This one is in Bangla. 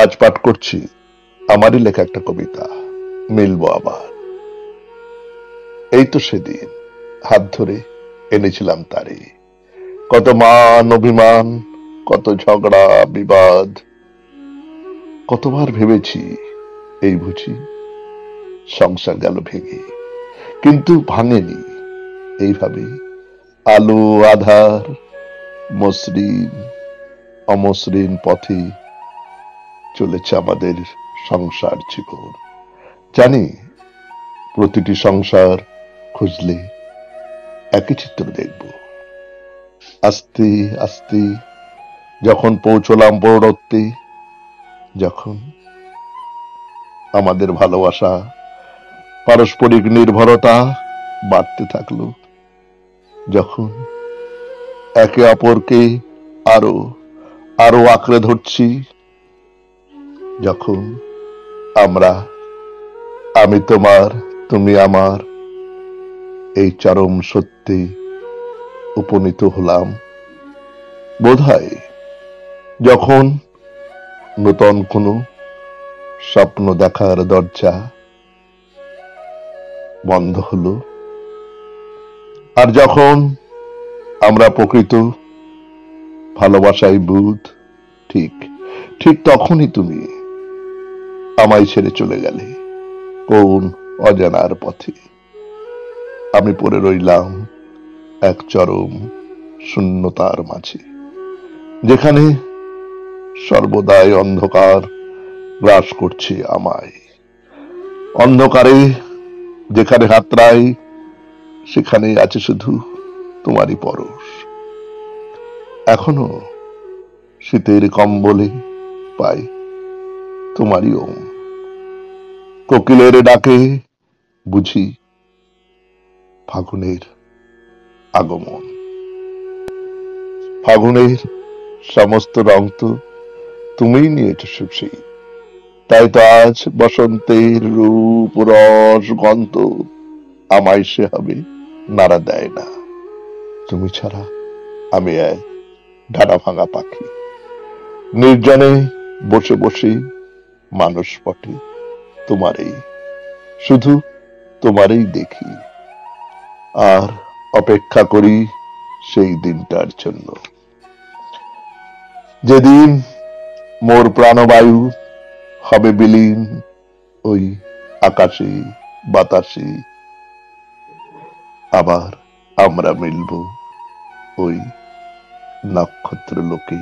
আজ পাঠ করছি আমারই লেখা একটা কবিতা, মিলবো আবার। এই তো সেদিন হাত ধরে এনেছিলাম তারে, কত মান অভিমান, কত ঝগড়া বিবাদ, কতবার ভেবেছি এই বুঝি সংসার গেল ভেঙে, কিন্তু ভাঙেনি। এইভাবে আলো আধার, মসৃণ অমসৃণ পথে চলেছে আমাদের সংসার জীবন। জানি প্রতিটি সংসার খুঁজলে একই চিত্র দেখব। আস্তে আস্তে যখন পৌঁছলাম প্রৌঢ়ত্বে, যখন আমাদের ভালোবাসা পারস্পরিক নির্ভরতা বাড়তে থাকলো, যখন একে অপরকে আরো আরো আঁকড়ে ধরছি, যখন আমরা আমি তোমার তুমি আমার এই চরম সত্যে উপনীত হলাম, বোধহয় যখন নূতন কোনো স্বপ্ন দেখার দরজা বন্ধ হলো, আর যখন আমরা প্রকৃত ভালোবাসায় বুধ, ঠিক ঠিক তখনই তুমি আমায় ছেড়ে চলে গেলে কোন অজানার পথে। আমি পড়ে রইলাম এক চরম শূন্যতার মাঝে, যেখানে সর্বদাই অন্ধকার গ্রাস করছে আমায়। অন্ধকারে যেখানে হাতড়াই, সেখানে আছে শুধু তোমারই পরশ। এখনো শীতের কম্বলে পাই তোমারই ওম। কোকিলের ডাকে বুঝি ফাগুনের আগমন। ফাগুনের সমস্ত রং তো তুমিই নিয়েছো সুশী, তাই তো আজ বসন্তের রূপ রস গন্ধ আমায় সে হবে নাড়া দেয় না। তুমি ছাড়া আমি এক ডানা ভাঙা পাখি, নির্জনে বসে বসে মানুষ পটে তোমারই, শুধু তোমারই দেখি, আর অপেক্ষা করি সেই দিনটার জন্য, যেদিন মোর প্রাণবায়ু হবে বিলীন ওই আকাশে বাতাসে। আবার আমরা মিলব ওই নক্ষত্র লোকে।